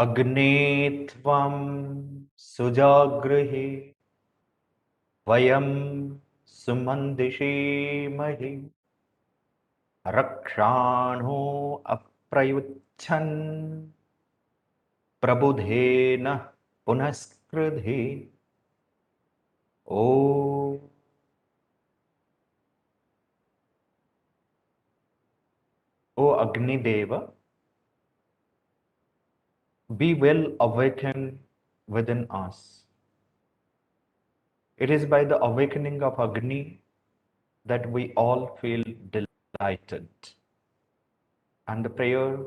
अग्ने त्वं सुजागृहे वयं सुमन्दिषेमहि रक्षाणो अप्रयुच्छन् प्रबुधेन पुनस्कृधे ओ Agnidev, be well awakened within us. It is by the awakening of Agni that we all feel delighted. And the prayer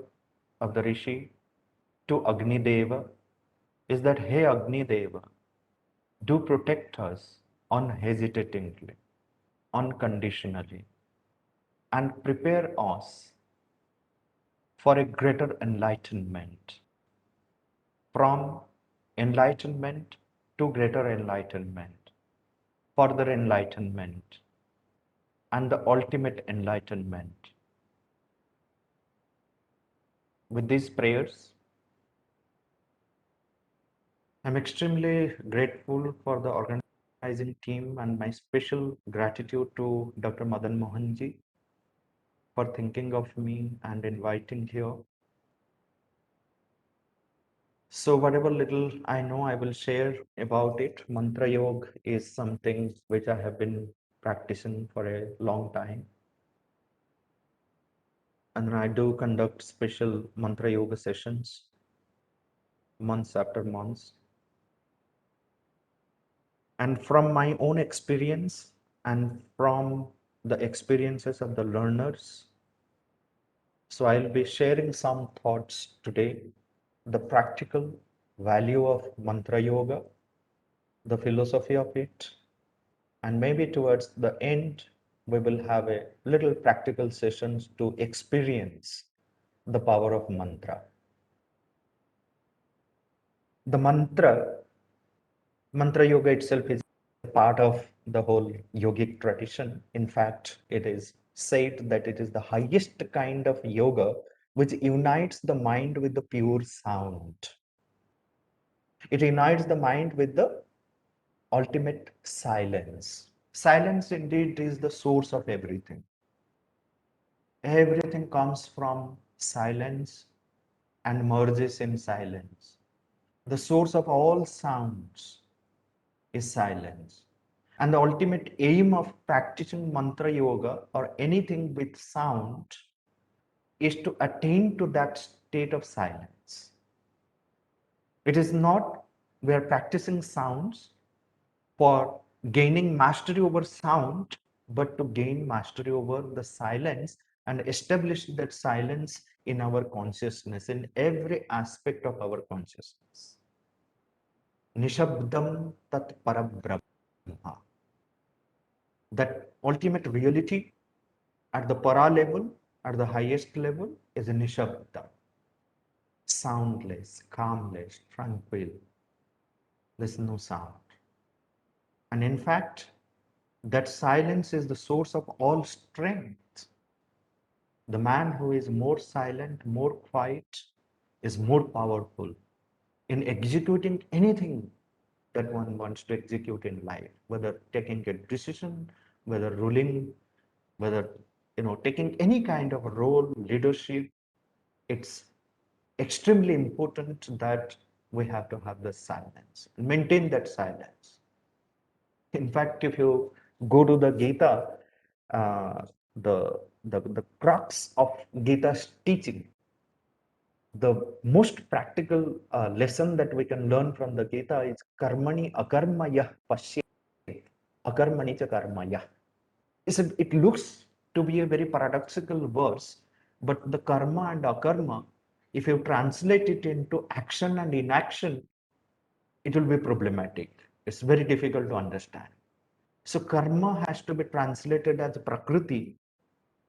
of the Rishi to Agni Deva is that, Hey Agni Deva, do protect us unhesitatingly, unconditionally, and prepare us for a greater enlightenment, from enlightenment to greater enlightenment, further enlightenment, and the ultimate enlightenment. With these prayers, I'm extremely grateful for the organizing team and my special gratitude to Dr. Madan Mohanji for thinking of me and inviting here. So whatever little I know, I will share about it. Mantra Yoga is something which I have been practicing for a long time. And I do conduct special Mantra Yoga sessions months after months. And from my own experience and from the experiences of the learners, so I'll be sharing some thoughts today, the practical value of Mantra Yoga, the philosophy of it, and maybe towards the end, we will have a little practical sessions to experience the power of mantra. The mantra yoga itself is part of the whole yogic tradition. In fact, it is said that it is the highest kind of yoga which unites the mind with the pure sound. It unites the mind with the ultimate silence. Silence indeed is the source of everything. Everything comes from silence and merges in silence. The source of all sounds is silence. And the ultimate aim of practicing mantra yoga or anything with sound is to attain to that state of silence. It is not we are practicing sounds for gaining mastery over sound, but to gain mastery over the silence and establish that silence in our consciousness, in every aspect of our consciousness. Nishabdam tat parabrahma. That ultimate reality at the para level, at the highest level, is a nishabda. Soundless, calmless, tranquil. There's no sound. And in fact, that silence is the source of all strength. The man who is more silent, more quiet, is more powerful in executing anything that one wants to execute in life, whether taking a decision, whether ruling, whether taking any kind of role, leadership. It's extremely important that we have to have the silence, maintain that silence. In fact, if you go to the Gita, uh, the crux of Gita's teaching, the most practical lesson that we can learn from the Gita is karmani akarmaya pasya akarmani cha karmaya. It looks to be a very paradoxical verse, but the karma and akarma, if you translate it into action and inaction, it will be problematic. It's very difficult to understand. So karma has to be translated as prakriti,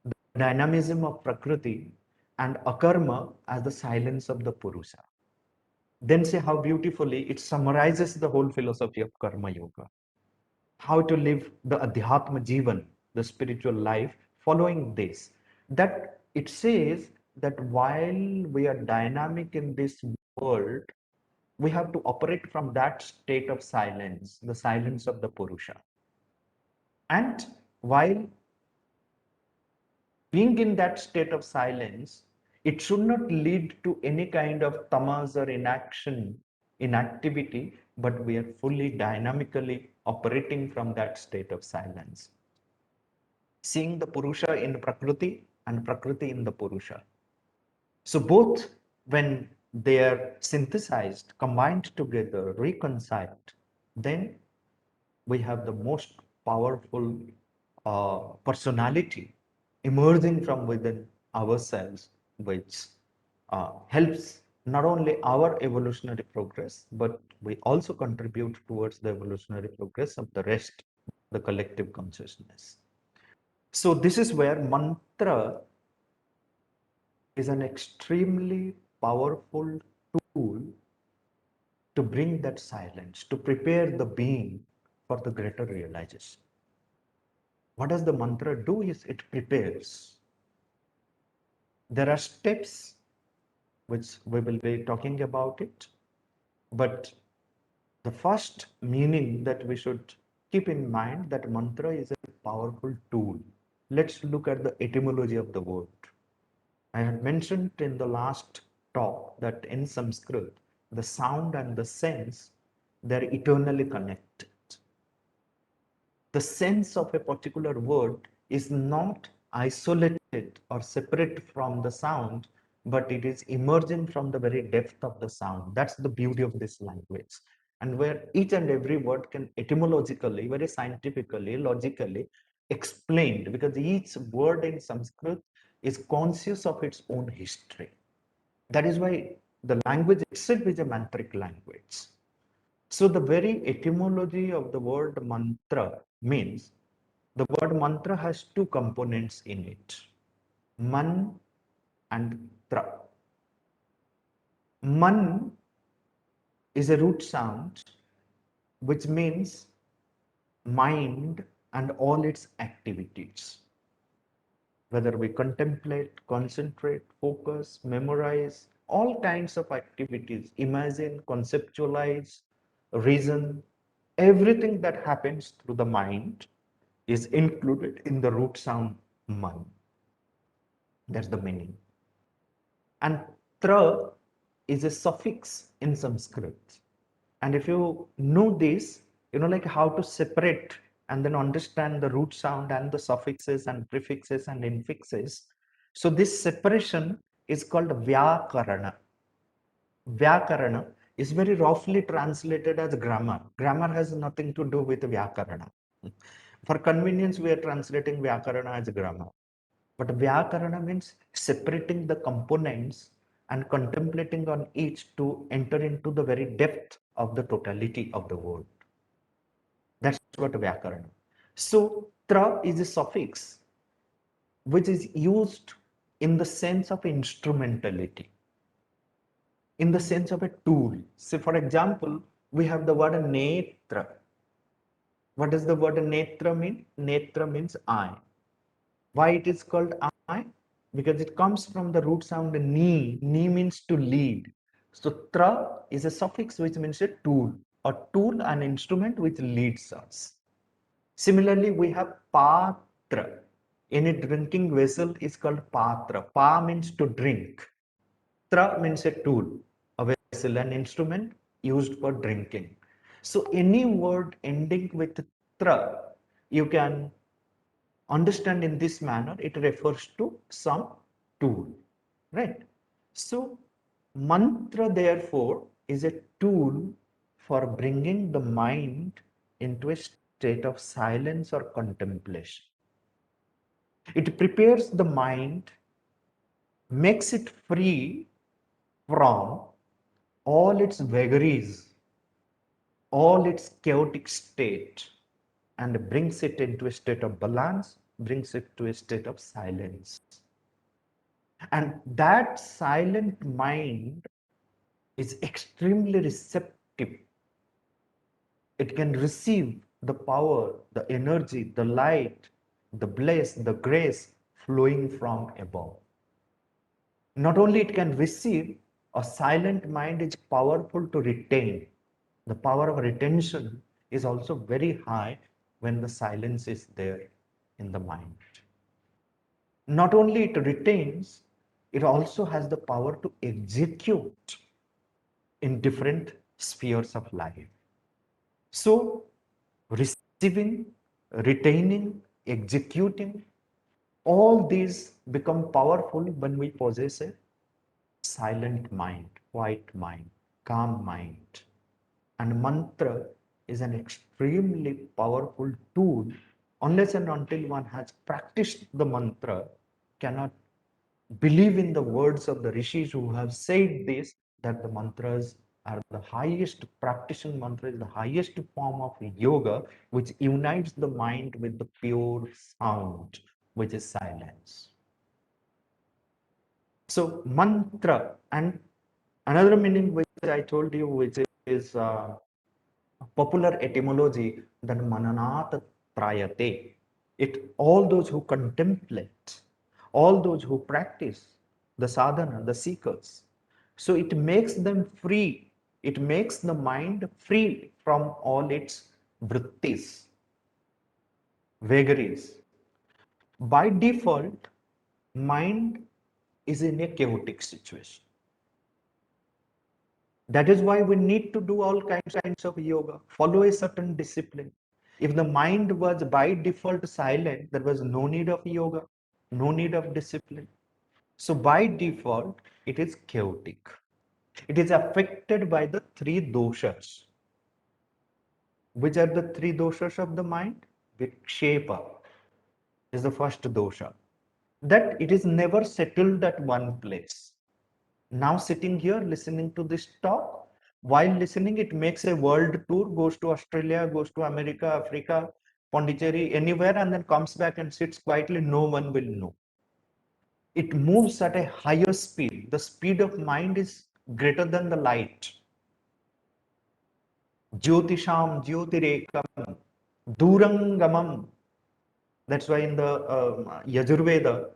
the dynamism of prakriti, and akarma as the silence of the purusha. Then say how beautifully it summarizes the whole philosophy of karma yoga. How to live the adhyatma jivan, the spiritual life, following this. That it says that while we are dynamic in this world, we have to operate from that state of silence, the silence of the Purusha. And while being in that state of silence, it should not lead to any kind of tamas or inaction, inactivity, but we are fully dynamically operating from that state of silence. Seeing the Purusha in Prakriti and Prakriti in the Purusha. So both, when they are synthesized, combined together, reconciled, then we have the most powerful personality emerging from within ourselves, which helps not only our evolutionary progress, but we also contribute towards the evolutionary progress of the rest, the collective consciousness. So this is where mantra is an extremely powerful tool to bring that silence, to prepare the being for the greater realization. What does the mantra do is it prepares. There are steps which we will be talking about it, but the first meaning that we should keep in mind that mantra is a powerful tool. Let's look at the etymology of the word. I had mentioned in the last talk that in Sanskrit, the sound and the sense, they're eternally connected. The sense of a particular word is not isolated or separate from the sound, but it is emerging from the very depth of the sound. That's the beauty of this language. And where each and every word can etymologically, very scientifically, logically explained, because each word in Sanskrit is conscious of its own history. That is why the language itself is a mantric language. So the very etymology of the word mantra means the word mantra has two components in it, man and tra. Man is a root sound which means mind and all its activities. Whether we contemplate, concentrate, focus, memorize, all kinds of activities, imagine, conceptualize, reason, everything that happens through the mind is included in the root sound man. That's the meaning. And tra is a suffix in Sanskrit. And if you know this, you know like how to separate and then understand the root sound and the suffixes and prefixes and infixes. So this separation is called Vyakarana. Vyakarana is very roughly translated as grammar. Grammar has nothing to do with Vyakarana. For convenience, we are translating Vyakarana as grammar. But Vyakarana means separating the components and contemplating on each to enter into the very depth of the totality of the word. That's what Vyakarana. So, tra is a suffix which is used in the sense of instrumentality, in the sense of a tool. Say, for example, we have the word netra. What does the word netra mean? Netra means eye. Why it is called eye? Because it comes from the root sound ni. Ni means to lead. So tra is a suffix which means a tool, an instrument which leads us. Similarly, we have patra. Any drinking vessel is called patra. Pa means to drink. Tra means a tool, a vessel, an instrument used for drinking. So any word ending with tra, you can understand in this manner, it refers to some tool, right? So mantra therefore is a tool for bringing the mind into a state of silence or contemplation. It prepares the mind, makes it free from all its vagaries, all its chaotic state, and brings it into a state of balance, brings it to a state of silence. And that silent mind is extremely receptive. It can receive the power, the energy, the light, the bliss, the grace flowing from above. Not only it can receive, A silent mind is powerful to retain. The power of retention is also very high when the silence is there in the mind. Not only it retains, it also has the power to execute in different spheres of life. So, receiving, retaining, executing, all these become powerful when we possess a silent mind, quiet mind, calm mind. And mantra is an extremely powerful tool. Unless and until one has practiced the mantra, cannot believe in the words of the rishis who have said this, that the mantras are the highest, practicing mantra is the highest form of yoga, which unites the mind with the pure sound, which is silence. So mantra, and another meaning which I told you, which is popular etymology, that mananat trayate. It, all those who contemplate, all those who practice the sadhana, the seekers. So it makes them free. It makes the mind free from all its vrittis, vagaries. By default, mind is in a chaotic situation. That is why we need to do all kinds of yoga, follow a certain discipline. If the mind was by default silent, there was no need of yoga, no need of discipline. So by default, it is chaotic. It is affected by the three doshas. Which are the three doshas of the mind? Vikshepa is the first dosha. That it is never settled at one place. Now sitting here listening to this talk, while listening, it makes a world tour, goes to Australia, goes to America, Africa, Pondicherry, anywhere, and then comes back and sits quietly. No one will know. It moves at a higher speed. The speed of mind is greater than the light. Jyotisham Jyotirekam Durangamam. That's why in the Yajurveda,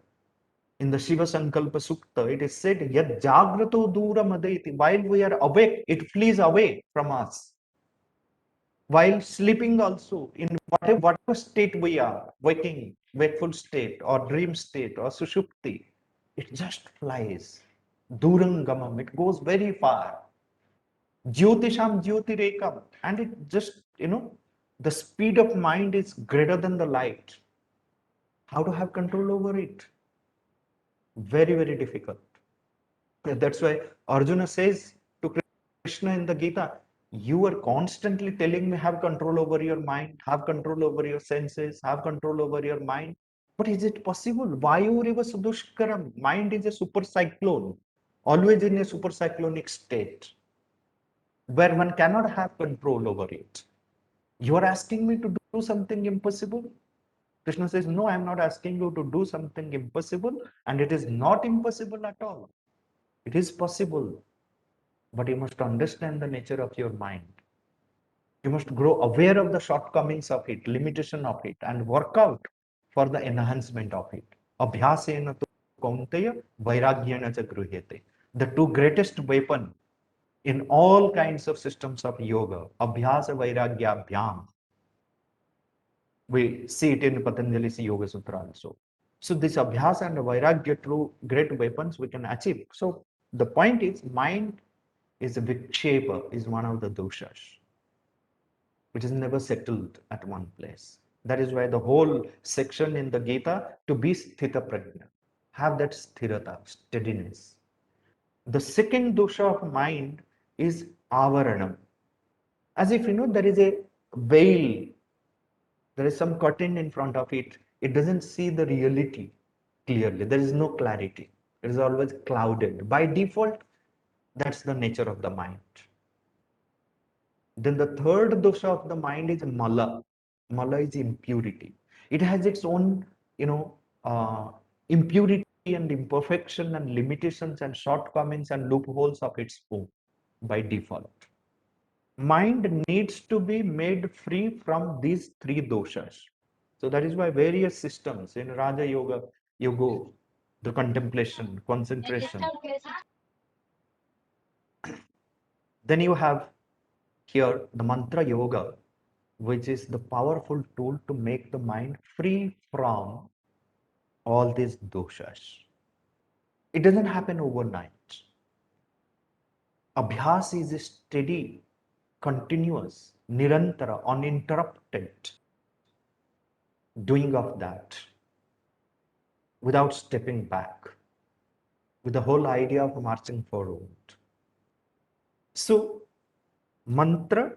in the Shiva Sankalpa Sukta, it is said, Yad Jagrato Dura Madeti. While we are awake, it flees away from us. While sleeping also, in whatever state we are, waking, wakeful state, or dream state, or sushupti, it just flies. Durangamam, it goes very far. Jyotisham Jyotirekam. And it just, the speed of mind is greater than the light. How to have control over it? Very, very difficult. That's why Arjuna says to Krishna in the Gita, you are constantly telling me have control over your mind, have control over your senses, have control over your mind. But is it possible? Vayuriva Sudushkaram. Mind is a super cyclone, always in a super cyclonic state where one cannot have control over it. You are asking me to do something impossible? Krishna says, no, I am not asking you to do something impossible, and it is not impossible at all. It is possible, but you must understand the nature of your mind. You must grow aware of the shortcomings of it, limitation of it, and work out for the enhancement of it. Abhyasena tu kaunteya vairagyena cha gruhyate. The two greatest weapon in all kinds of systems of yoga, abhyasa vairagya abhyam. We see it in Patanjali's Yoga Sutra also. So this abhyasa and vairagya, two great weapons we can achieve. So the point is, mind is a vikshepa, is one of the doshas, which is never settled at one place. That is why the whole section in the Gita, to be sthita prajna, have that sthirata, steadiness. The second dosha of mind is avaranam. As if, there is a veil, there is some curtain in front of it. It doesn't see the reality clearly. There is no clarity. It is always clouded. By default, that's the nature of the mind. Then the third dosha of the mind is mala. Mala is impurity. It has its own, impurity and imperfection and limitations and shortcomings and loopholes of its own by default. Mind needs to be made free from these three doshas. So that is why various systems in Raja Yoga, you go, the contemplation, concentration, Then you have here the mantra yoga, which is the powerful tool to make the mind free from all these doshas. It doesn't happen overnight. Abhyas is a steady, continuous, nirantara, uninterrupted doing of that without stepping back, with the whole idea of marching forward. So, mantra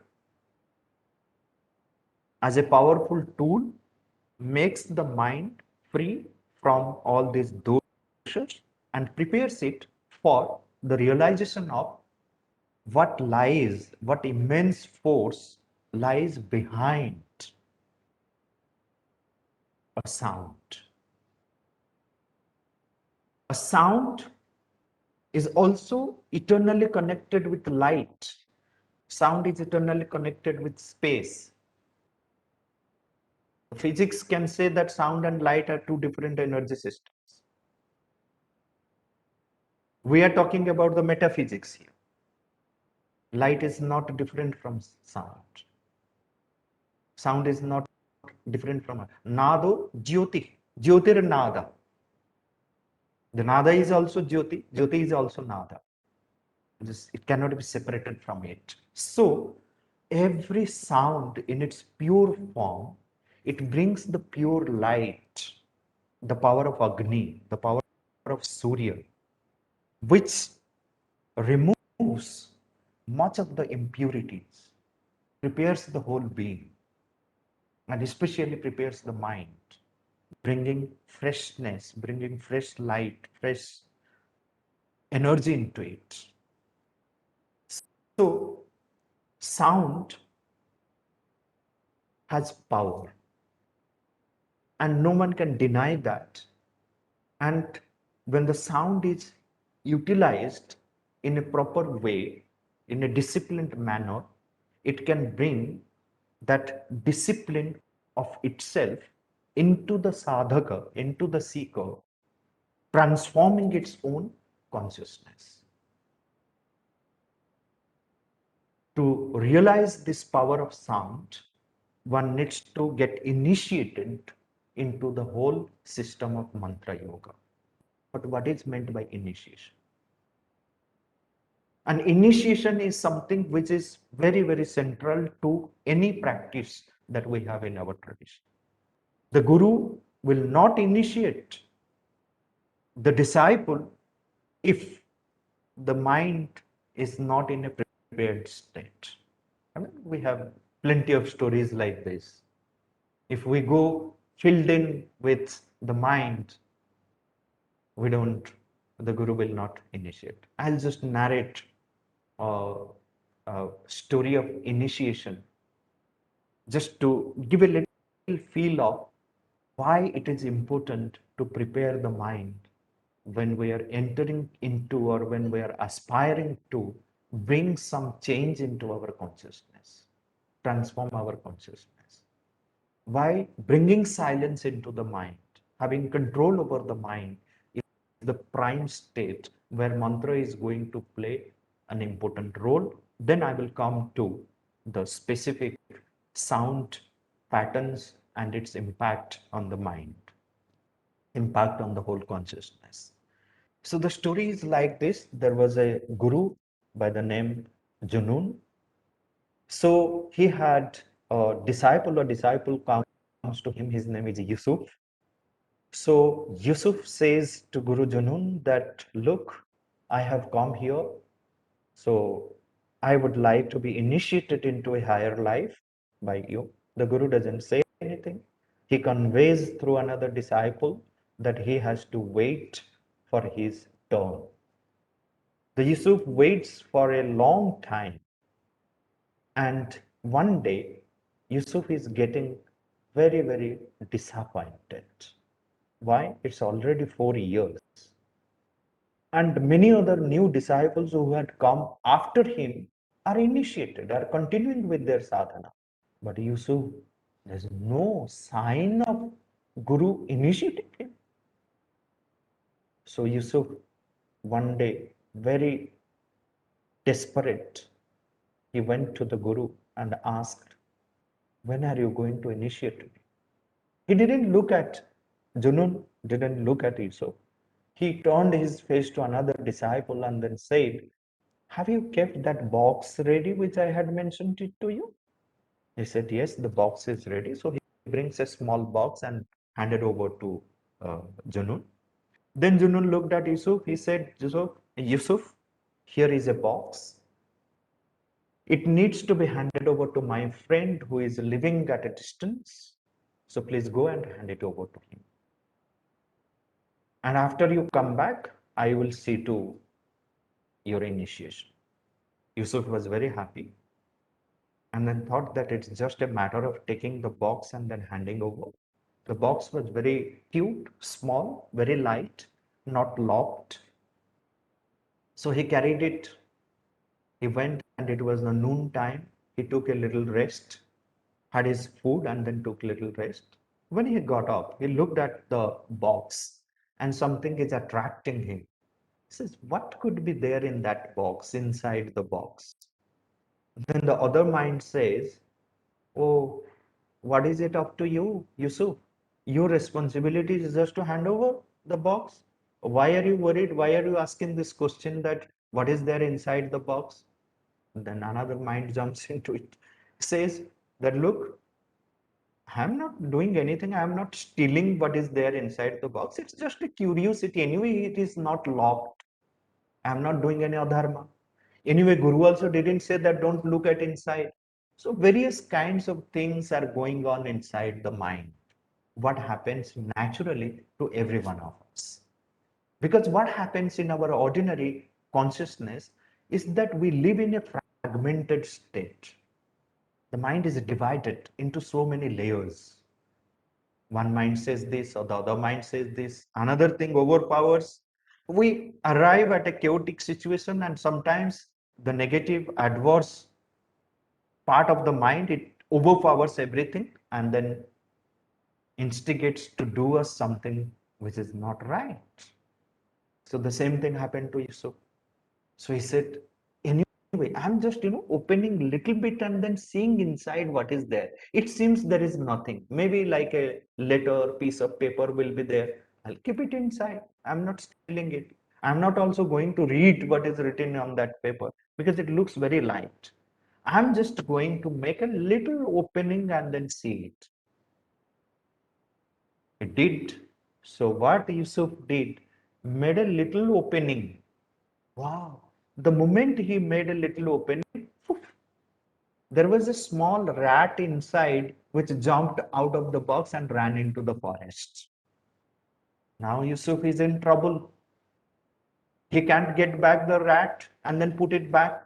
as a powerful tool makes the mind free from all these doshas and prepares it for the realization of what immense force lies behind a sound. A sound is also eternally connected with light. Sound is eternally connected with space. Physics can say that sound and light are two different energy systems. We are talking about the metaphysics here. Light is not different from sound. Sound is not different from nado jyoti. Jyotir nada. The nada is also jyoti. Jyoti is also nada. It cannot be separated from it. So every sound in its pure form, it brings the pure light, the power of Agni, the power of Surya, which removes much of the impurities, prepares the whole being, and especially prepares the mind, bringing freshness, bringing fresh light, fresh energy into it. So, sound has power, and no one can deny that. And when the sound is utilized in a proper way, in a disciplined manner, it can bring that discipline of itself into the sadhaka, into the seeker, transforming its own consciousness. To realize this power of sound, one needs to get initiated into the whole system of mantra yoga. But what is meant by initiation? And initiation is something which is very, very central to any practice that we have in our tradition. The guru will not initiate the disciple if the mind is not in a prepared state. I mean, we have plenty of stories like this. If we go filled in with the mind, we don't, the guru will not initiate. I'll just narrate a, a story of initiation just to give a little feel of why it is important to prepare the mind when we are entering into or when we are aspiring to bring some change into our consciousness, transform our consciousness. Why bringing silence into the mind, having control over the mind is the prime state where mantra is going to play an important role. Then I will come to the specific sound patterns and its impact on the mind, impact on the whole consciousness. So the story is like this. There was a guru by the name Junun. So he had a disciple comes to him, his name is Yusuf. So Yusuf says to Guru Junun that, look, I have come here, so I would like to be initiated into a higher life by you. The Guru doesn't say anything. He conveys through another disciple that he has to wait for his turn. The Yusuf waits for a long time, and one day Yusuf is getting very, very disappointed. Why? It's already 4 years. And many other new disciples who had come after him are initiated, are continuing with their sadhana. But Yusuf, there's no sign of Guru initiating him. So Yusuf, one day, very desperate, he went to the Guru and asked, when are you going to initiate me? He didn't look at Junun, didn't look at Yusuf. He turned his face to another disciple and then said, have you kept that box ready which I had mentioned it to you? He said, yes, the box is ready. So he brings a small box and handed over to Junun. Then Junun looked at Yusuf. He said, Yusuf, here is a box. It needs to be handed over to my friend who is living at a distance. So please go and hand it over to him. And after you come back, I will see to your initiation. Yusuf was very happy and then thought that it's just a matter of taking the box and then handing over. The box was very cute, small, very light, not locked. So he carried it. He went and it was the noon time. He took a little rest, had his food and then took little rest. When he got up, he looked at the box and something is attracting him. He says, what could be there in that box, inside the box? Then the other mind says, oh, what is it up to you, Yusuf? Your responsibility is just to hand over the box. Why are you worried? Why are you asking this question that what is there inside the box? Then another mind jumps into it, says that look, I'm not doing anything. I'm not stealing what is there inside the box. It's just a curiosity. Anyway, it is not locked. I'm not doing any adharma. Anyway, Guru also didn't say that don't look at inside. So various kinds of things are going on inside the mind. What happens naturally to every one of us. Because what happens in our ordinary consciousness is that we live in a fragmented state. The mind is divided into so many layers. One mind says this or the other mind says this. Another thing overpowers. We arrive at a chaotic situation and sometimes the negative, adverse part of the mind, it overpowers everything and then instigates to do us something which is not right. So the same thing happened to Yusuf. So he said, anyway, I'm just, opening little bit and then seeing inside what is there. It seems there is nothing. Maybe like a letter, piece of paper will be there. I'll keep it inside. I'm not stealing it. I'm not also going to read what is written on that paper because it looks very light. I'm just going to make a little opening and then see it. It did. So what Yusuf did, made a little opening. Wow. The moment he made a little opening, poof, there was a small rat inside which jumped out of the box and ran into the forest. Now Yusuf is in trouble. He can't get back the rat and then put it back.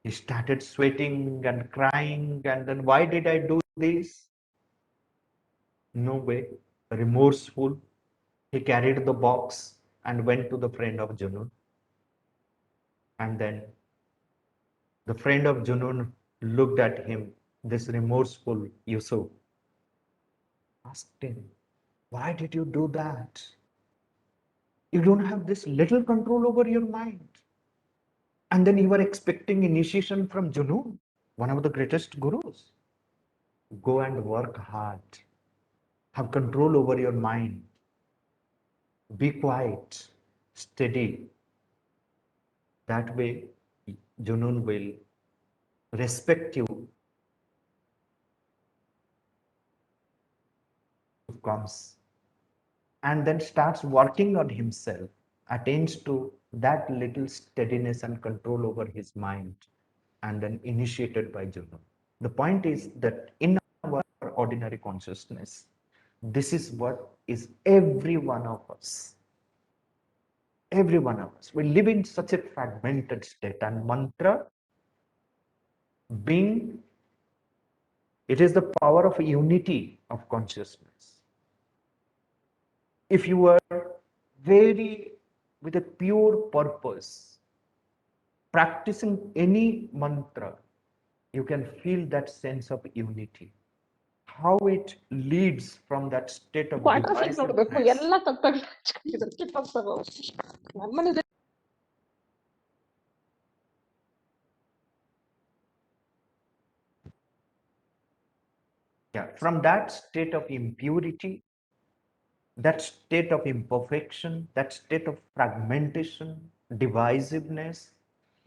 He started sweating and crying, and then why did I do this? No way. Remorseful. He carried the box and went to the friend of Junun. And then the friend of Junun looked at him, this remorseful Yusuf, asked him, why did you do that? You don't have this little control over your mind. And then you were expecting initiation from Junun, one of the greatest gurus. Go and work hard. Have control over your mind. Be quiet, steady. That way, Junun will respect you. Comes and then starts working on himself, attains to that little steadiness and control over his mind, and then initiated by Juno. The point is that in our ordinary consciousness, this is what is every one of us. Every one of us. We live in such a fragmented state, and mantra being, it is the power of unity of consciousness. If you are very with a pure purpose, practicing any mantra, you can feel that sense of unity. How it leads from that state of divisiveness. Yeah, from that state of impurity, that state of imperfection, that state of fragmentation, divisiveness,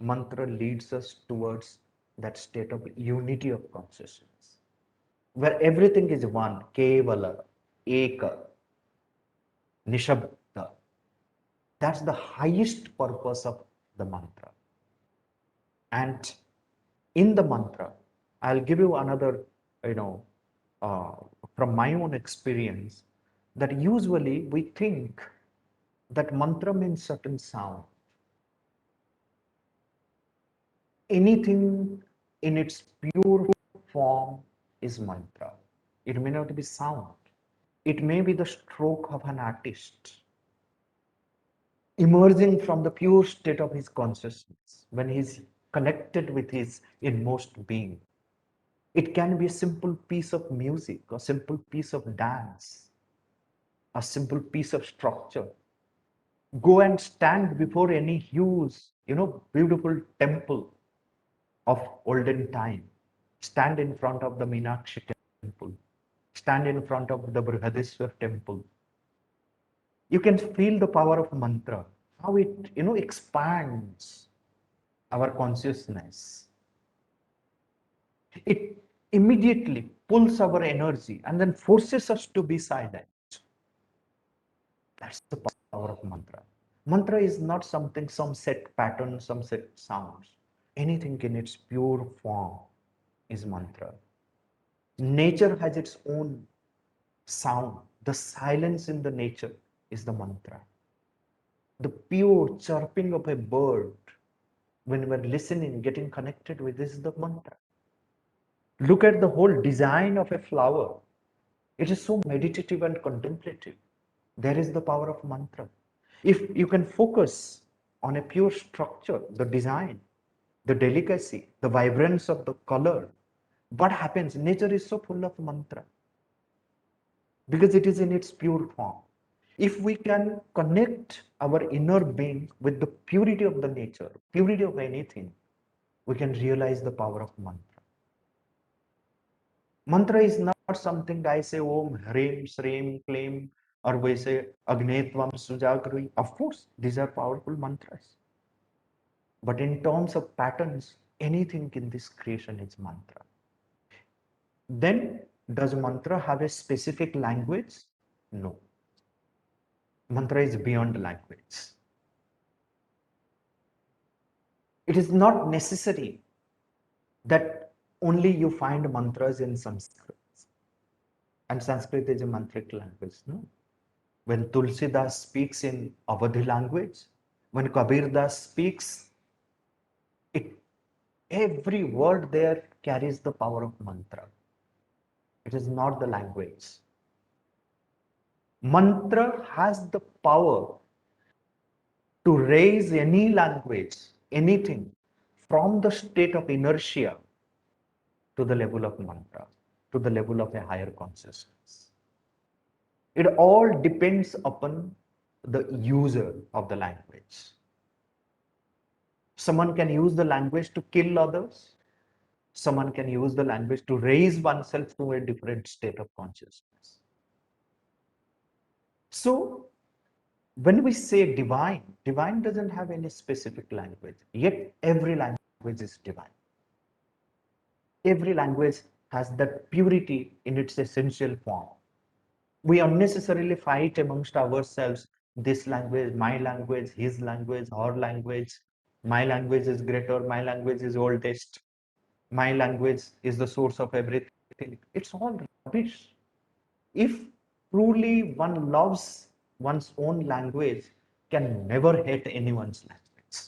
mantra leads us towards that state of unity of consciousness, where everything is one, kevala, eka, nishabda. That's the highest purpose of the mantra. And in the mantra, I'll give you another, you know, uh, from my own experience, that usually we think that mantra means certain sound. Anything in its pure form is mantra. It may not be sound. It may be the stroke of an artist emerging from the pure state of his consciousness when he's connected with his inmost being. It can be a simple piece of music, a simple piece of dance, a simple piece of structure. Go and stand before any huge, beautiful temple of olden time. Stand in front of the Meenakshi temple. Stand in front of the Brihadeshwar temple. You can feel the power of mantra, how it, expands our consciousness. It immediately pulls our energy and then forces us to be silent. That's the power of mantra. Mantra is not something, some set pattern, some set sounds. Anything in its pure form is mantra. Nature has its own sound. The silence in the nature is the mantra. The pure chirping of a bird when we're listening, getting connected with this is the mantra. Look at the whole design of a flower. It is so meditative and contemplative. There is the power of mantra. If you can focus on a pure structure, the design, the delicacy, the vibrance of the color, what happens? Nature is so full of mantra because it is in its pure form. If we can connect our inner being with the purity of the nature, purity of anything, we can realize the power of mantra. Mantra is not something I say Om, Hrim, Srim, Klim, or we say Agnetvam Sujagri. Of course, these are powerful mantras. But in terms of patterns, anything in this creation is mantra. Then, does mantra have a specific language? No. Mantra is beyond language. It is not necessary that only you find mantras in Sanskrit. And Sanskrit is a mantric language. No. When Tulsidas speaks in Awadhi language, when Kabir Das speaks, it, every word there carries the power of mantra. It is not the language. Mantra has the power to raise any language, anything, from the state of inertia to the level of mantra, to the level of a higher consciousness. It all depends upon the user of the language. Someone can use the language to kill others. Someone can use the language to raise oneself to a different state of consciousness. So, when we say divine, divine doesn't have any specific language, yet every language is divine. Every language has that purity in its essential form. We unnecessarily fight amongst ourselves, this language, my language, his language, her language. My language is greater, my language is oldest, my language is the source of everything. It's all rubbish. If truly one loves one's own language, can never hate anyone's language.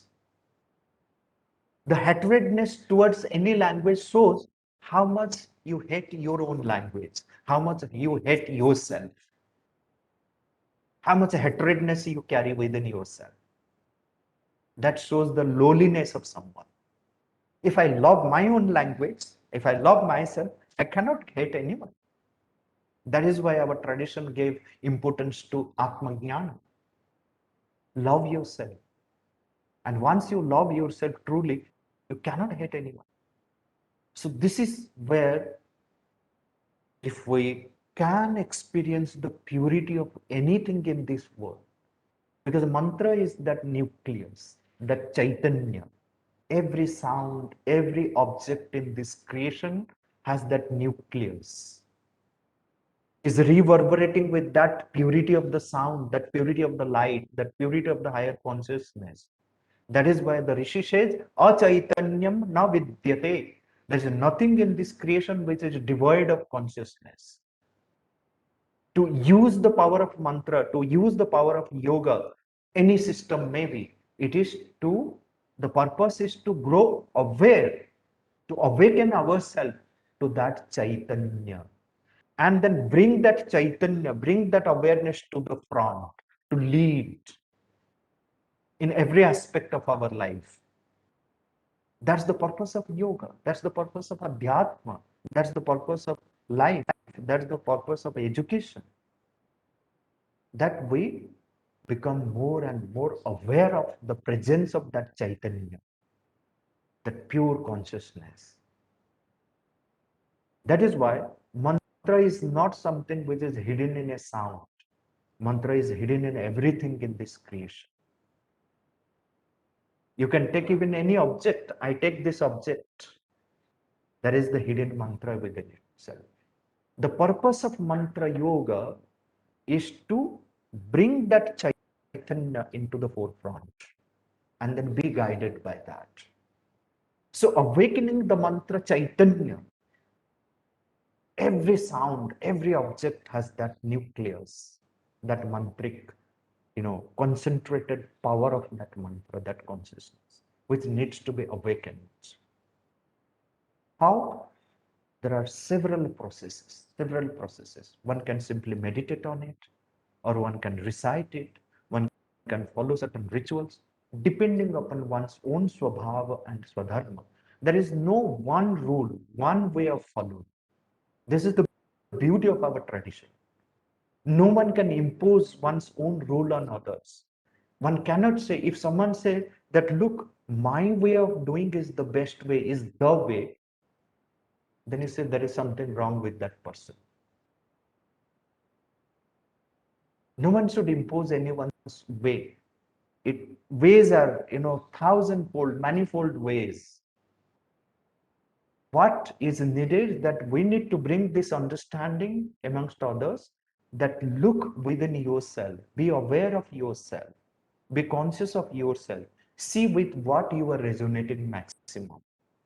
The hatredness towards any language shows how much you hate your own language, how much you hate yourself, how much hatredness you carry within yourself. That shows the lowliness of someone. If I love my own language, if I love myself, I cannot hate anyone. That is why our tradition gave importance to Atmajnana. Love yourself. And once you love yourself truly, you cannot hate anyone. So this is where if we can experience the purity of anything in this world, because mantra is that nucleus, that chaitanya. Every sound, every object in this creation has that nucleus, is reverberating with that purity of the sound, that purity of the light, that purity of the higher consciousness. That is why the Rishi says, Achaitanyam na vidyate. There is nothing in this creation which is devoid of consciousness. To use the power of mantra, to use the power of yoga, any system maybe, it is to, the purpose is to grow aware, to awaken ourselves to that Chaitanya. And then bring that Chaitanya, bring that awareness to the front, to lead in every aspect of our life. That's the purpose of yoga. That's the purpose of adhyatma. That's the purpose of life. That's the purpose of education. That we become more and more aware of the presence of that Chaitanya, that pure consciousness. That is why mantra is not something which is hidden in a sound. Mantra is hidden in everything in this creation. You can take even any object. I take this object. There is the hidden mantra within itself. The purpose of mantra yoga is to bring that Chaitanya into the forefront and then be guided by that. So awakening the mantra Chaitanya, every sound, every object has that nucleus, that mantric, concentrated power of that mantra, that consciousness, which needs to be awakened. How? There are several processes, several processes. One can simply meditate on it, or one can recite it, one can follow certain rituals, depending upon one's own swabhava and swadharma. There is no one rule, one way of following. This is the beauty of our tradition. No one can impose one's own rule on others. One cannot say, if someone says that, look, my way of doing is the best way, is the way, then you say there is something wrong with that person. No one should impose anyone's way. Ways are, thousandfold, manifold ways. What is needed, that we need to bring this understanding amongst others, that look within yourself, be aware of yourself, be conscious of yourself, see with what you are resonating maximum,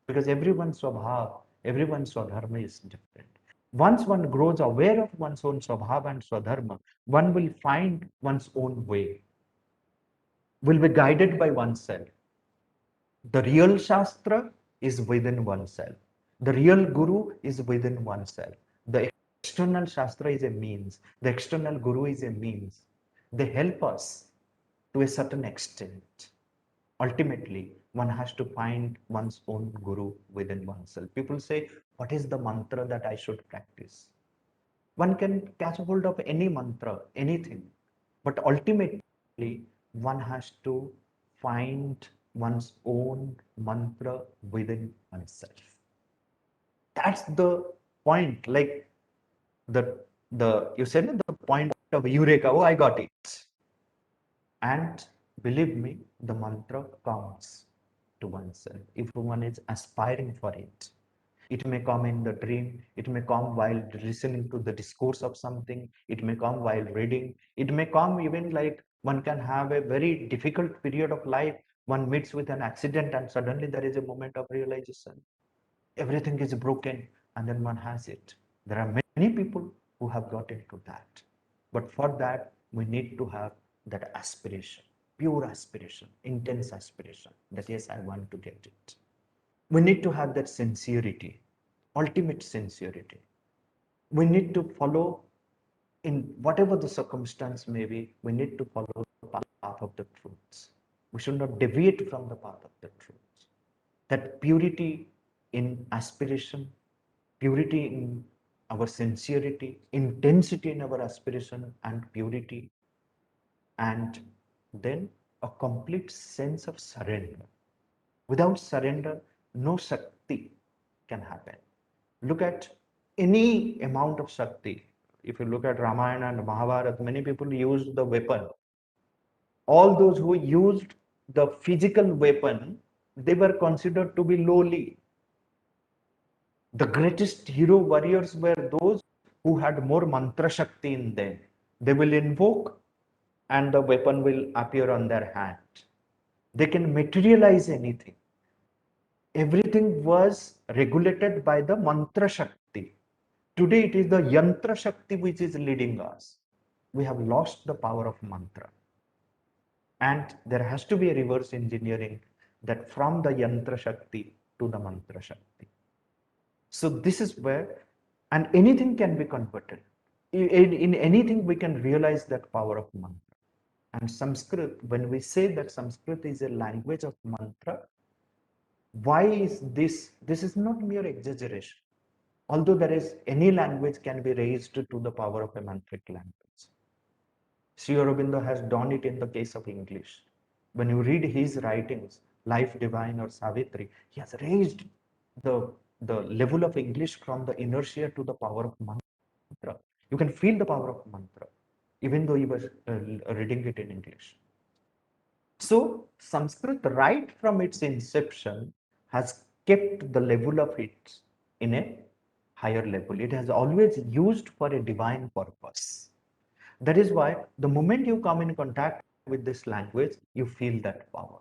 because everyone's swabhav, everyone's swadharma is different. Once one grows aware of one's own swabhav and swadharma, one will find one's own way, will be guided by oneself. The real Shastra is within oneself. The real Guru is within oneself. The external Shastra is a means. The external Guru is a means. They help us to a certain extent. Ultimately, one has to find one's own Guru within oneself. People say, what is the mantra that I should practice? One can catch hold of any mantra, anything. But ultimately, one has to find one's own mantra within oneself. That's the point. Like the you said the point of eureka. Oh, I got it. And believe me, the mantra comes to oneself if one is aspiring for it. It may come in the dream, it may come while listening to the discourse of something, it may come while reading, it may come even like one can have a very difficult period of life, one meets with an accident and suddenly there is a moment of realization. Everything is broken and then one has it. There are many people who have got into that. But for that, we need to have that aspiration, pure aspiration, intense aspiration, that yes, I want to get it. We need to have that sincerity, ultimate sincerity. We need to follow, in whatever the circumstance may be, we need to follow the path of the truths. We should not deviate from the path of the truths. That purity in aspiration, purity in our sincerity, intensity in our aspiration and purity, and then a complete sense of surrender. Without surrender, no Shakti can happen. Look at any amount of Shakti. If you look at Ramayana and Mahabharata, many people used the weapon. All those who used the physical weapon, they were considered to be lowly. The greatest hero warriors were those who had more mantra Shakti in them. They will invoke and the weapon will appear on their hand. They can materialize anything. Everything was regulated by the mantra Shakti. Today it is the yantra Shakti which is leading us. We have lost the power of mantra. And there has to be a reverse engineering that from the yantra Shakti to the mantra Shakti. So this is where, and anything can be converted. In anything, we can realize that power of mantra. And Sanskrit, when we say that Sanskrit is a language of mantra, why is this? This is not mere exaggeration. Although there is any language can be raised to the power of a mantric language. Sri Aurobindo has done it in the case of English. When you read his writings, Life Divine or Savitri, he has raised the level of English from the inertia to the power of mantra. You can feel the power of mantra, even though he was reading it in English. So Sanskrit, right from its inception, has kept the level of it in a higher level. It has always used for a divine purpose. That is why the moment you come in contact with this language, you feel that power.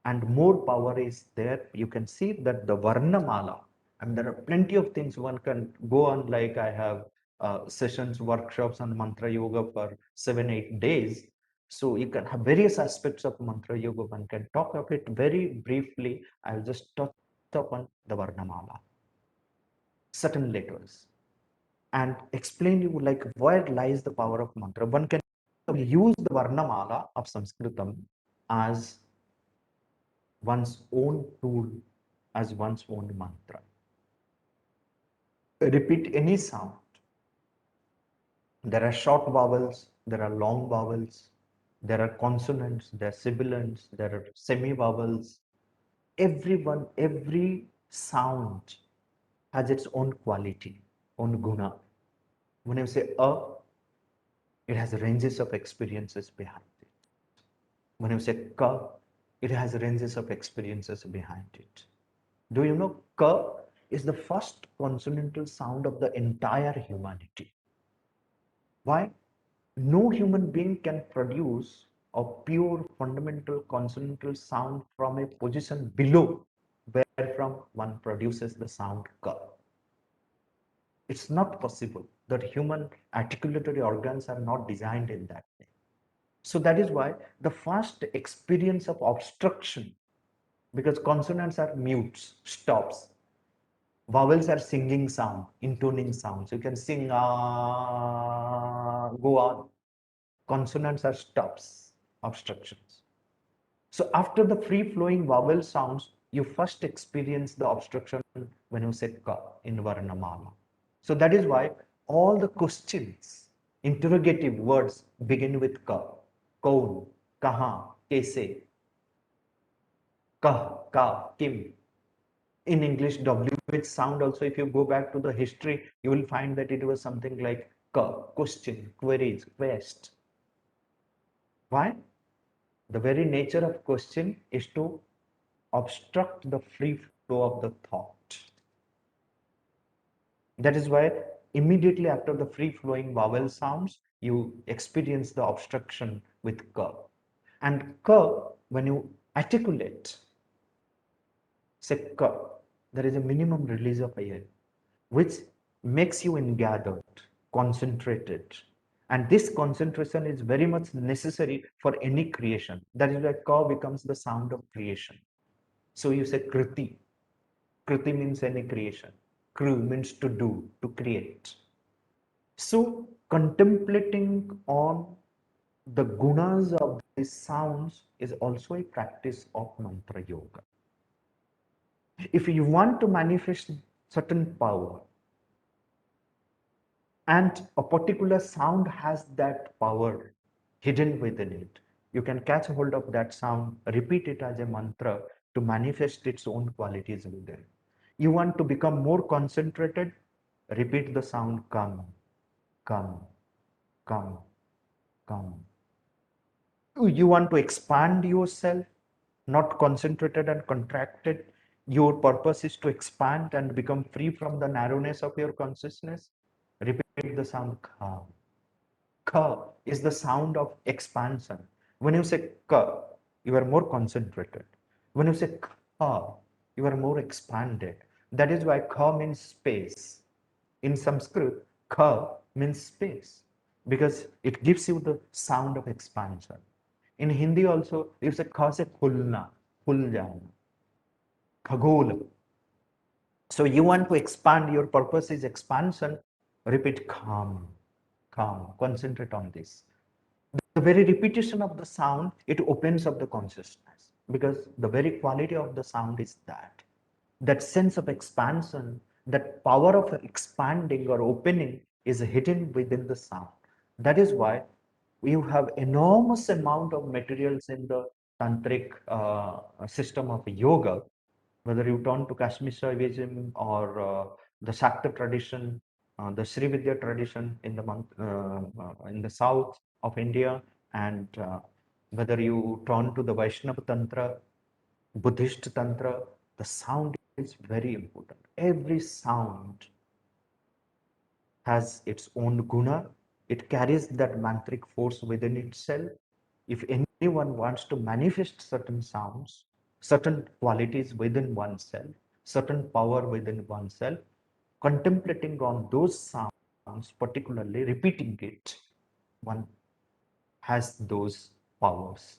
And more power is there. You can see that the Varnamala, and there are plenty of things one can go on, like I have sessions, workshops on mantra yoga for 7-8 days. So you can have various aspects of mantra yoga. One can talk of it very briefly. I'll just touch upon the Varnamala, certain letters, and explain you like where lies the power of mantra. One can use the Varnamala of Sanskritam as one's own tool, as one's own mantra. Repeat any sound. There are short vowels, there are long vowels, there are consonants, there are sibilants, there are semi vowels. Every sound has its own quality, own guna. When you say it has ranges of experiences behind it. When you say ka, it has ranges of experiences behind it. Do you know ka is the first consonantal sound of the entire humanity? Why? No human being can produce a pure fundamental consonantal sound from a position below where from one produces the sound ka. It's not possible that human articulatory organs are not designed in that way. So that is why the first experience of obstruction, because consonants are mutes, stops. Vowels are singing sound, intoning sounds. You can sing, go on. Consonants are stops, obstructions. So after the free-flowing vowel sounds, you first experience the obstruction when you say ka in Varnamala. So that is why all the questions, interrogative words begin with ka. Kaun, kaha, kaise, kah, ka, kim. In English, WH sound also, if you go back to the history, you will find that it was something like ka, question, queries, quest. Why? The very nature of question is to obstruct the free flow of the thought. That is why immediately after the free flowing vowel sounds, you experience the obstruction with ka. And ka, when you articulate, say ka, there is a minimum release of air, which makes you ingathered, concentrated. And this concentration is very much necessary for any creation. That is why ka becomes the sound of creation. So you say kriti. Kriti means any creation. Kru means to do, to create. So contemplating on the gunas of these sounds is also a practice of mantra yoga. If you want to manifest certain power, and a particular sound has that power hidden within it, you can catch hold of that sound, repeat it as a mantra to manifest its own qualities within. You want to become more concentrated, Repeat the sound come, come, come, come. You want to expand yourself, not concentrated and contracted. Your purpose is to expand and become free from the narrowness of your consciousness. Repeat the sound ka. Ka is the sound of expansion. When you say ka, you are more concentrated. When you say ka, you are more expanded. That is why ka means space. In Sanskrit, ka means space because it gives you the sound of expansion. In Hindi also, you say kha se khulna, khul jana, khagol. So you want to expand, your purpose is expansion. Repeat calm, calm, concentrate on this. The very repetition of the sound, it opens up the consciousness because the very quality of the sound is that sense of expansion, that power of expanding or opening is hidden within the sound. That is why you have enormous amount of materials in the tantric system of yoga, whether you turn to Kashmir Shaivism or the Shakta tradition, the Sri Vidya tradition in the south of India, and whether you turn to the Vaishnava Tantra, Buddhist Tantra, the sound is very important. Every sound has its own guna. It carries that mantric force within itself. If anyone wants to manifest certain sounds, certain qualities within oneself, certain power within oneself, contemplating on those sounds, particularly repeating it, one has those powers.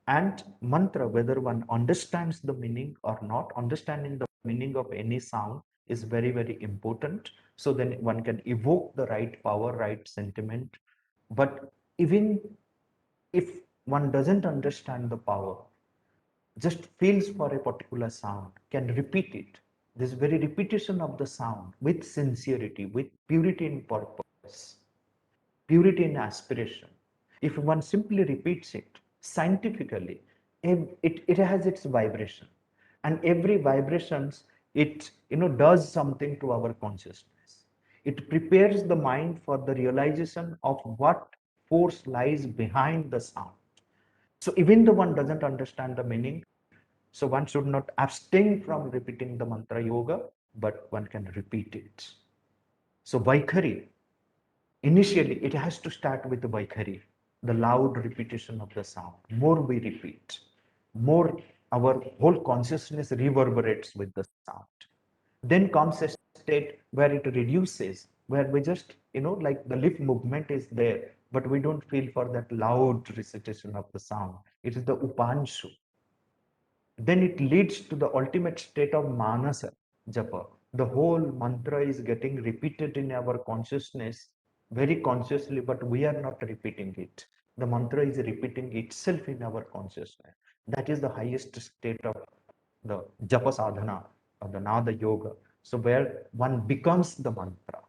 And mantra, whether one understands the meaning or not, understanding the meaning of any sound is very, very important. So then one can evoke the right power, right sentiment. But even if one doesn't understand the power, just feels for a particular sound, can repeat it. This very repetition of the sound with sincerity, with purity in purpose, purity in aspiration. If one simply repeats it scientifically, it has its vibration. And every vibrations, it does something to our consciousness. It prepares the mind for the realization of what force lies behind the sound. So even though one doesn't understand the meaning, so one should not abstain from repeating the mantra yoga, but one can repeat it. So Vaikhari, initially it has to start with the Vaikhari, the loud repetition of the sound. More we repeat, more our whole consciousness reverberates with the sound. Then comes a state where it reduces, where we just, like the lip movement is there, but we don't feel for that loud recitation of the sound. It is the Upanshu. Then it leads to the ultimate state of manasa japa. The whole mantra is getting repeated in our consciousness very consciously, but we are not repeating it. The mantra is repeating itself in our consciousness. That is the highest state of the japa sadhana or the nada yoga. So where one becomes the mantra,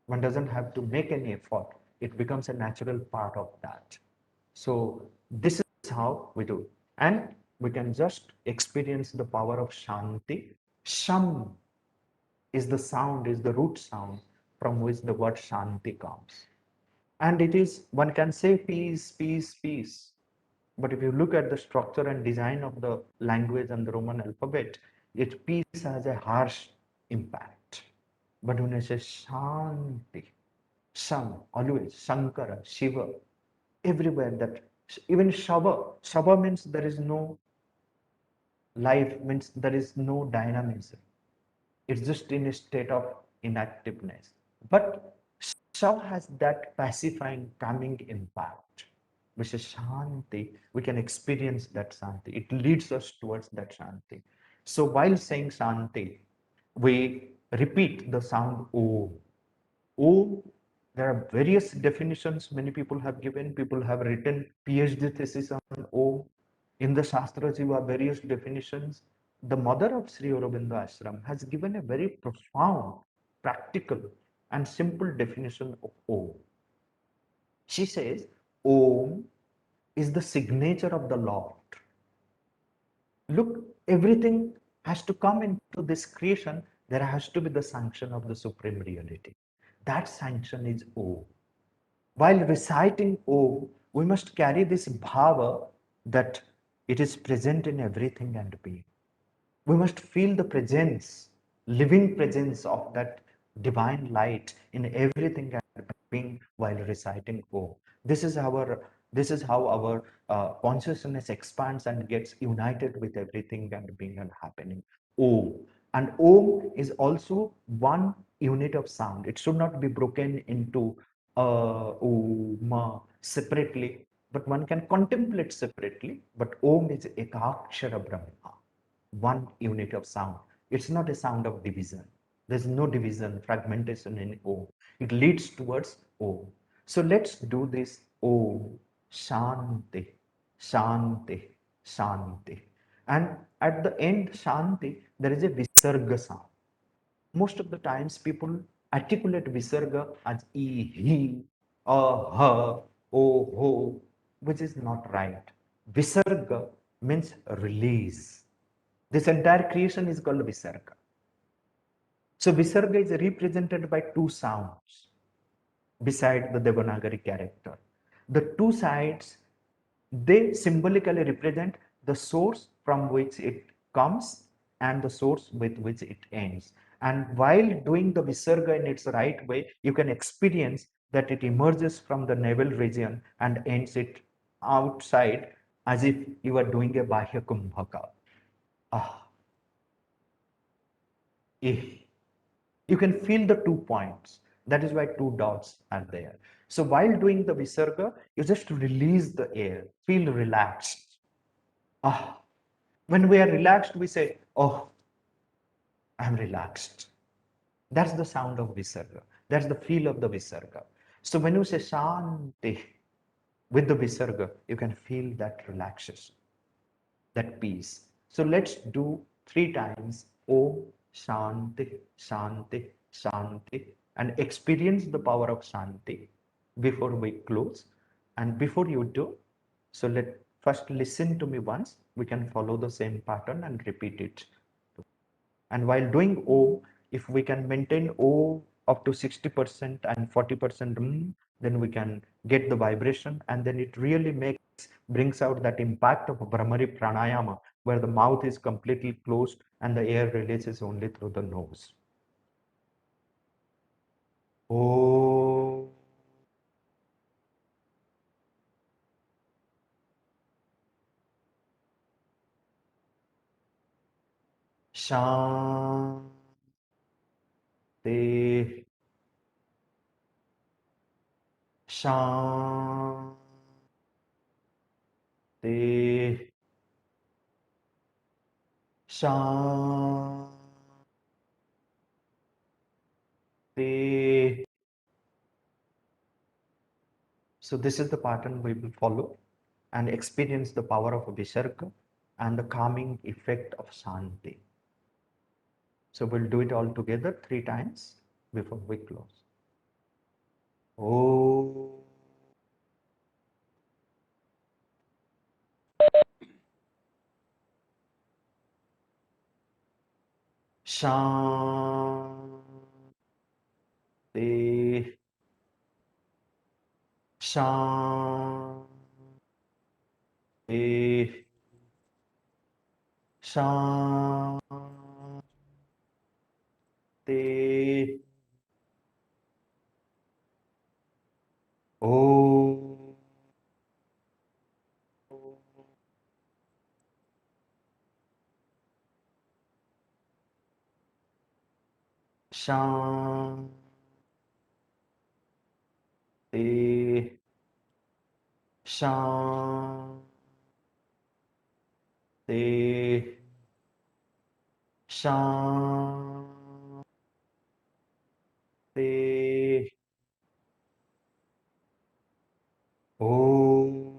one doesn't have to make any effort, it becomes a natural part of that. So this is how we do. And we can just experience the power of shanti. Sham is the sound, is the root sound from which the word shanti comes. And it is, one can say peace, peace, peace. But if you look at the structure and design of the language and the Roman alphabet, it peace has a harsh impact. But when I say shanti, Sham, always, Shankara, Shiva, everywhere that, even Shava, Shava means there is no life, means there is no dynamism. It's just in a state of inactiveness. But Shav has that pacifying, calming impact, which is Shanti. We can experience that Shanti. It leads us towards that Shanti. So while saying Shanti, we repeat the sound O. O, there are various definitions many people have given. People have written PhD thesis on O. In the Shastras, you have various definitions. The mother of Sri Aurobindo Ashram has given a very profound, practical, and simple definition of O. She says, Om is the signature of the Lord. Look, everything has to come into this creation. there has to be the sanction of the supreme reality. That sanction is O. While reciting O, we must carry this bhava that it is present in everything and being. We must feel the presence, living presence of that divine light in everything and being while reciting Om. This is how our consciousness expands and gets united with everything and being and happening. Om. And Om is also one unit of sound. It should not be broken into Om separately, but one can contemplate separately. But Om is Ekakshara Brahma, one unit of sound. It's not a sound of division. There's no division, fragmentation in O. It leads towards O. So let's do this O, Shanti, Shanti, Shanti. And at the end, Shanti, there is a Visarga sound. Most of the times, people articulate Visarga as E, he, ha, o, ho, which is not right. Visarga means release. This entire creation is called Visarga. So Visarga is represented by two sounds beside the Devanagari character. The two sides, they symbolically represent the source from which it comes and the source with which it ends. And while doing the Visarga in its right way, you can experience that it emerges from the navel region and ends it outside as if you are doing a Bahya Kumbhaka. Ah, eh. You can feel the 2 points. That is why two dots are there. So while doing the Visarga, you just release the air, feel relaxed. Ah, when we are relaxed, we say, oh, I'm relaxed. That's the sound of Visarga. That's the feel of the Visarga. So when you say Shanti with the Visarga, you can feel that relaxation, that peace. So let's do 3 times Om Shanti, Shanti, Shanti, and experience the power of Shanti before we close. And before you do, so let first listen to me once. We can follow the same pattern and repeat it. And while doing O, if we can maintain O up to 60% and 40%, then we can get the vibration, and then it really brings out that impact of Brahmari Pranayama, where the mouth is completely closed and the air releases only through the nose. O. Shanti. Shanti. Shanti. So this is the pattern we will follow and experience the power of Visarga and the calming effect of Shanti. So we'll do it all together 3 times before we close. Oh. Shanti. Shanti. Shanti. Oh. Shanti. Shanti. Shanti. Om.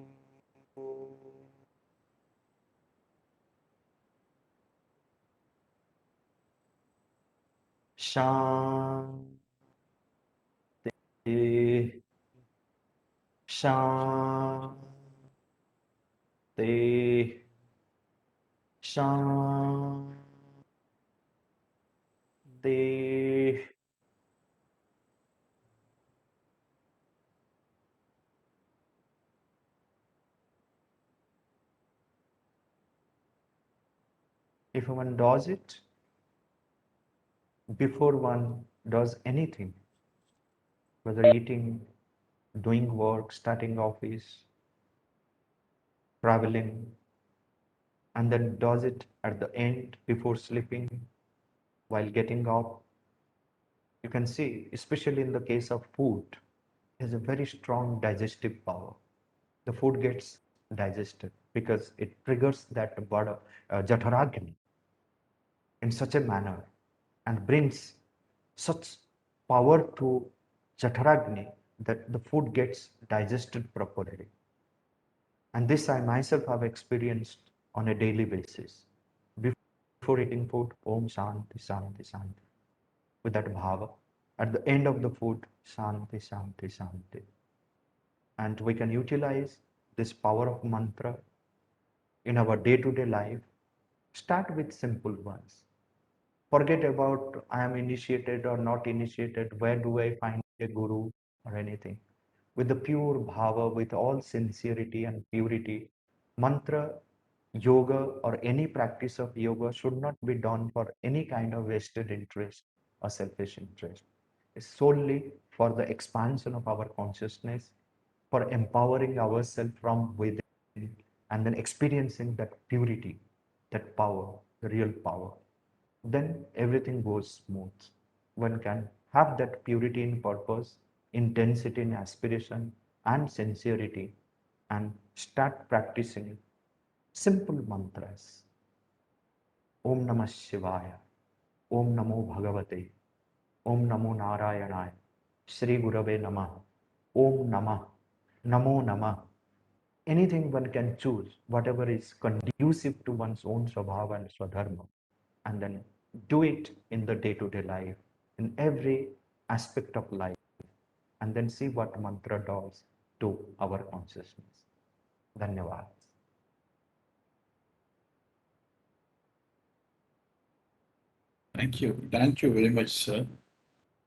Shanti. Shanti. Shanti. If one does it before one does anything, whether eating, doing work, starting office, traveling, and then does it at the end before sleeping, while getting up, you can see, especially in the case of food, has a very strong digestive power. The food gets digested because it triggers that Jatharagni in such a manner and brings such power to Jatharagni that the food gets digested properly. And this I myself have experienced on a daily basis. Before eating food, Om Shanti, Shanti, Shanti, with that bhava. At the end of the food, Shanti, Shanti, Shanti. And we can utilize this power of mantra in our day to day life. Start with simple ones. Forget about I am initiated or not initiated, where do I find a guru or anything. With the pure bhava, with all sincerity and purity, mantra, yoga, or any practice of yoga should not be done for any kind of vested interest or selfish interest. It's solely for the expansion of our consciousness, for empowering ourselves from within, and then experiencing that purity, that power, the real power. Then everything goes smooth. One can have that purity in purpose, intensity in aspiration, and sincerity, and start practicing simple mantras. Om Namah Shivaya, Om Namo Bhagavate, Om Namo Narayanaya, Shri Gurave Namah, Om Namah, Namo Namah. Anything one can choose, whatever is conducive to one's own swabhava and swadharma, and then do it in the day to day life, in every aspect of life, and then see what mantra does to our consciousness. Dhanyavad. Thank you. Thank you very much, sir.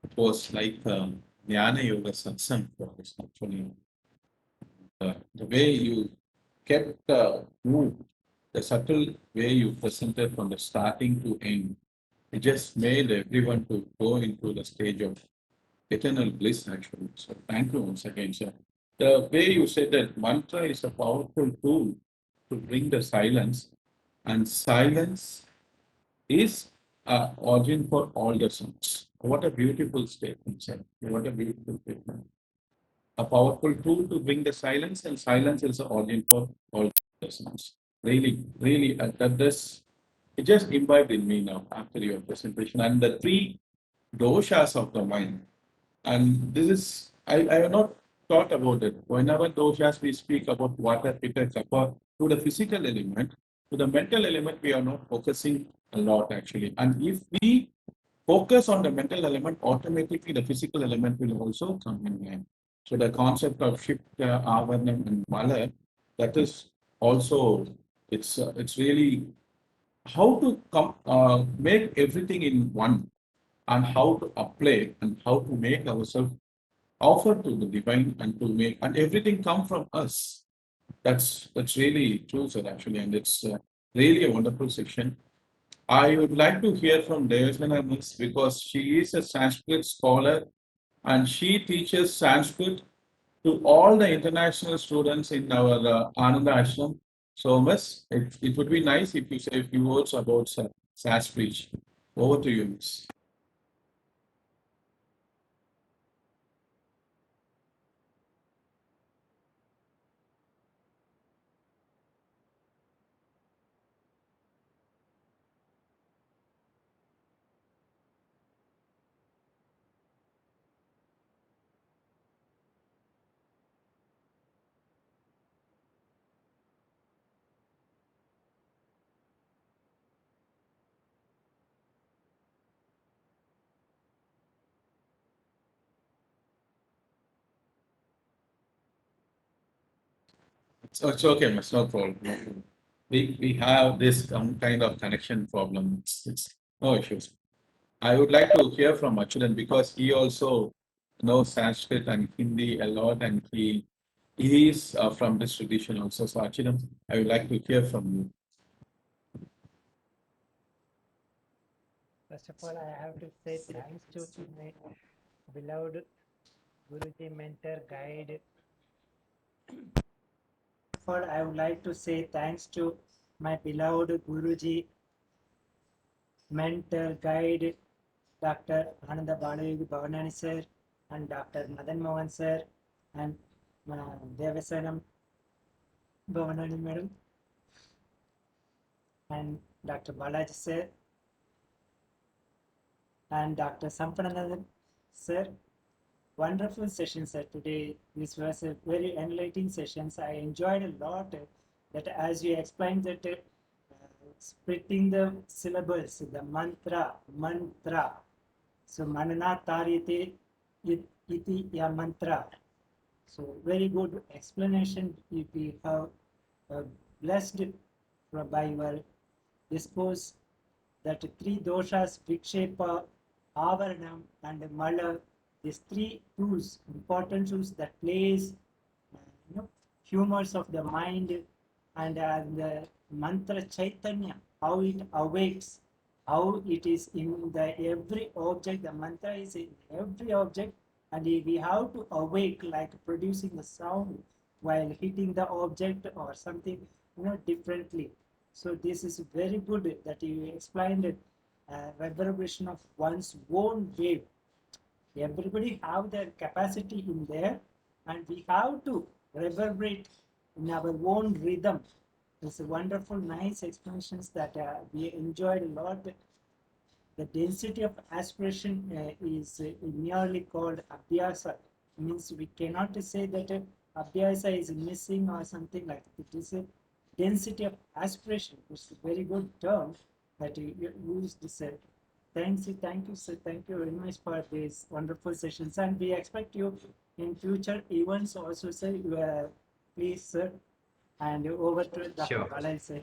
It was like Jnana Yoga Satsang for us, actually. The way you kept move, the subtle way you presented from the starting to end, it just made everyone to go into the stage of eternal bliss, actually. So thank you once again, sir. The way you said that mantra is a powerful tool to bring the silence, and silence is origin for all the sounds. What a beautiful statement, sir. What a beautiful statement. A powerful tool to bring the silence, and silence is the origin for all the sounds. Really, really, this it just imbibed in me now after your presentation. And the three doshas of the mind. And this is, I have not thought about it. Whenever doshas we speak about water, pitta, kapha, to the physical element, to the mental element, we are not focusing a lot actually. And if we focus on the mental element, automatically the physical element will also come in line. So the concept of Shipta, Avarnam, and Mala, that is also, it's really how to make everything in one, and how to apply and how to make ourselves offer to the divine, and to make and everything come from us. That's really true, sir, actually, and it's really a wonderful section. I would like to hear from Devasena Miss, because she is a Sanskrit scholar and she teaches Sanskrit to all the international students in our Ananda Ashram. So, Miss, it would be nice if you say a few words about Sanskrit. Over to you, Miss. So it's okay, Miss, no problem. No problem. We have this kind of connection problem. It's no issues. I would like to hear from Achuran because he also knows Sanskrit and Hindi a lot, and he is from this tradition also. So Achuran, I would like to hear from you. First of all, I have to say thanks to my beloved Guruji, mentor, guide. First of all, I would like to say thanks to my beloved Guruji, mentor, guide, Dr. Ananda Balayogi Bhavanani sir, and Dr. Madan Mohan sir, and Devasanam Bhavanani madam, and Dr. Balaji sir, and Dr. Sampadanand sir. Wonderful session, sir. Today, this was a very enlightening session. I enjoyed a lot that as you explained that splitting the syllables, the mantra. So, manana taryate iti ya mantra. So, very good explanation if we have uh, blessed by your discourse that three doshas, vikshepa, avaranam, and mala, these three tools, important tools that plays, humors of the mind, and the mantra chaitanya, how it awakes, how it is in the every object. The mantra is in every object, and we have to awake, like producing a sound while hitting the object or something, differently. So this is very good that you explained it. Reverberation of one's own wave. Everybody have their capacity in there, and we have to reverberate in our own rhythm. It's a wonderful, nice explanations that we enjoyed a lot. The density of aspiration is merely called abhyasa. Means we cannot say that abhyasa is missing or something like that. It is a density of aspiration. It's a very good term that you used to say. Thank you, sir. Thank you very much for these wonderful sessions, and we expect you in future events also, sir. Please, sir, and over to Dr. Sure. Balai, sir.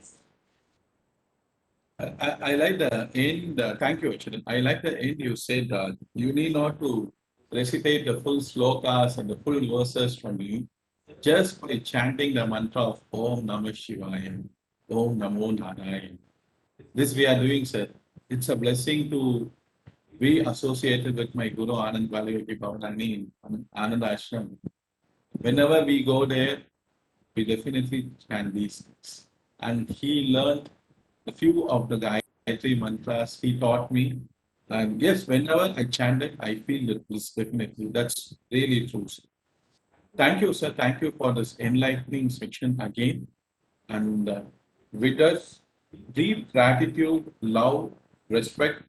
I like the end. Thank you, Achuran. I like the end you said you need not to recitate the full slokas and the full verses from you. Just by chanting the mantra of Om Namah Shivaya, Om Namo Narayana. This we are doing, sir. It's a blessing to be associated with my Guru Anand Balayogi Bhavanani in Anand Ashram. Whenever we go there, we definitely chant these things. And he learned a few of the Gayatri mantras he taught me. And yes, whenever I chant it, I feel the bliss definitely. That's really true. Sir. Thank you, sir. Thank you for this enlightening section again. And with us, deep gratitude, love, respect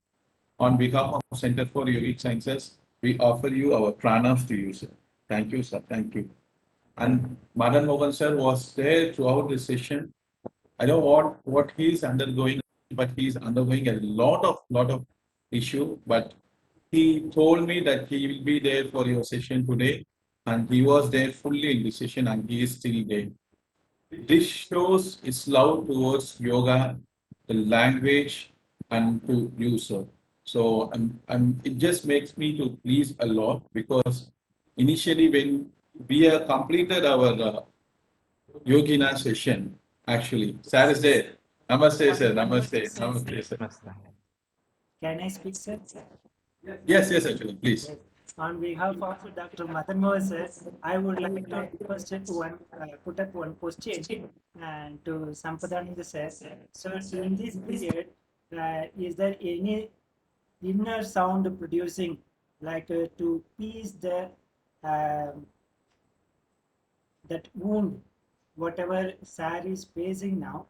on behalf of Center for Yogic Sciences, we offer you our pranams to you, sir. Thank you, sir. Thank you. And Madan Mohan sir was there throughout the session. I know what he's undergoing, but he's undergoing a lot of issue. But he told me that he will be there for your session today, and he was there fully in the session, and he is still there. This shows its love towards yoga, the language, and to user. So it just makes me to please a lot because initially when we have completed our yogina session, actually, sir is there. Namaste, sir. One more Namaste. thing, sir. Namaste, sir. Can I speak, sir? Yes, yes, actually, please. Yes. On behalf of Dr. Madan Mohan, sir, I would like to request put up one question and to Sampadanand sir. So in this period, is there any inner sound producing, like to ease the um that wound, whatever Sar is facing now?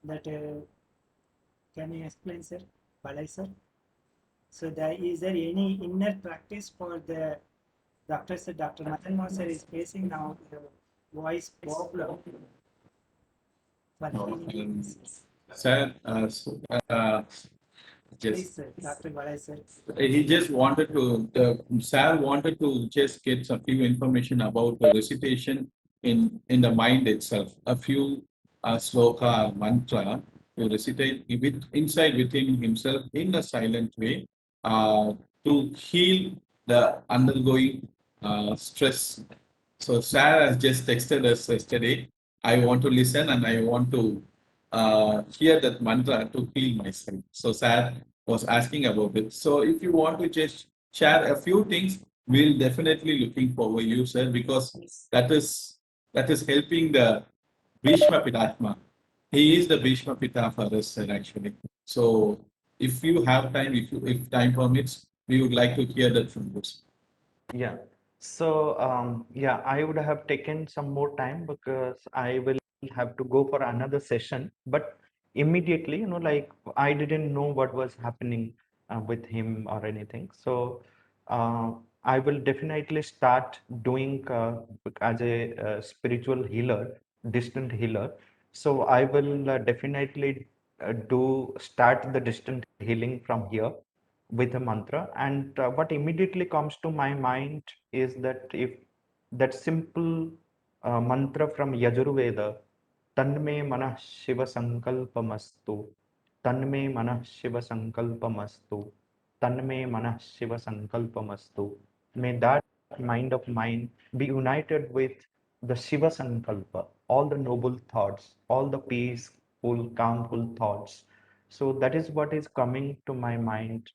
That can you explain, sir? Balai, sir. So is there any inner practice for the doctor? Sir, Dr. Madan Mohan sir is facing now the voice problem for No, healing. sir, yes. Please, sir, Dr. Balai, sir. He just wanted to, the Sal wanted to just get some few information about the recitation in the mind itself, a few sloka mantra. to recitate inside within himself in a silent way to heal the undergoing stress. So Sarah has just texted us yesterday. I want to listen and I want to hear that mantra to heal myself. So Sarah was asking about it. So if you want to just share a few things, we'll definitely looking forward you, sir, because that is that is helping the Bhishma Pitatma. He is the Bhishma Pita for us, sir, actually. So if you have time, if time permits, we would like to hear that from you. Yeah. So, yeah, I would have taken some more time because I will have to go for another session. But immediately, like I didn't know what was happening with him or anything. So, uh, I will definitely start doing as a spiritual healer, distant healer. So, I will definitely do start the distant healing from here with a mantra. And what immediately comes to my mind is that if that simple mantra from Yajurveda, Tanme Manah Shiva Sankalpamastu, Tanme Manah Shiva Sankalpamastu, Tanme Manah Shiva Sankalpamastu. May that mind of mine be united with the Shiva Sankalpa, all the noble thoughts, all the peaceful, calmful thoughts. So that is what is coming to my mind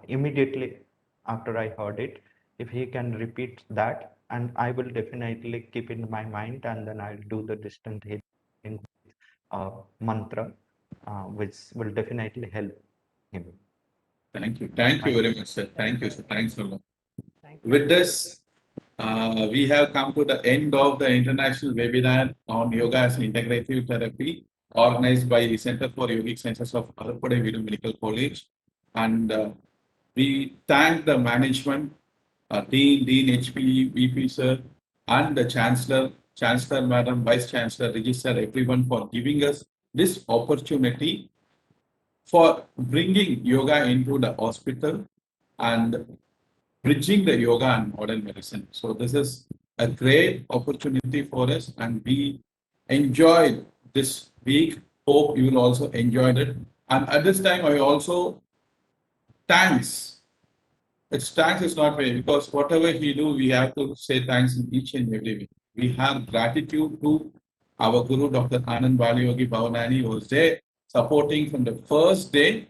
immediately after I heard it. If he can repeat that, and I will definitely keep in my mind, and then I'll do the distant healing mantra, which will definitely help him. Thank you. Thank you Thank very you. much, sir. Thank you, sir. Thanks a lot. Thank you. With this, we have come to the end of the international webinar on yoga as integrative therapy organized by the Center for Yogic Sciences of Arupade Medical College. And we thank the management, Dean HP, VP sir, and the Chancellor Madam, Vice Chancellor, Registrar, everyone for giving us this opportunity for bringing yoga into the hospital and bridging the yoga and modern medicine. So this is a great opportunity for us, and we enjoyed this week. Hope you will also enjoy it. And at this time, I also thanks. It's thanks is not way because whatever he do, we have to say thanks in each and every way. We have gratitude to our Guru Dr. Anand Baliyogi Bhavanani who was there supporting from the first day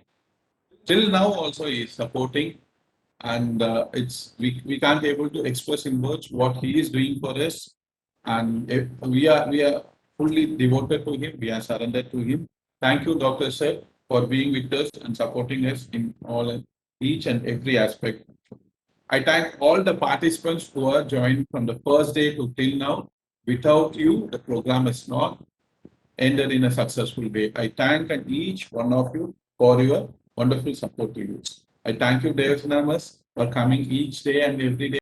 till now. Also, he is supporting, and we can't able to express in words what he is doing for us, and if we are fully devoted to him. We are surrendered to him. Thank you, Dr. Sir, for being with us and supporting us in all each and every aspect. I thank all the participants who are joined from the first day to till now. Without you, the program is not ended in a successful way. I thank each one of you for your wonderful support to you. I thank you, Dev Namas, for coming each day and every day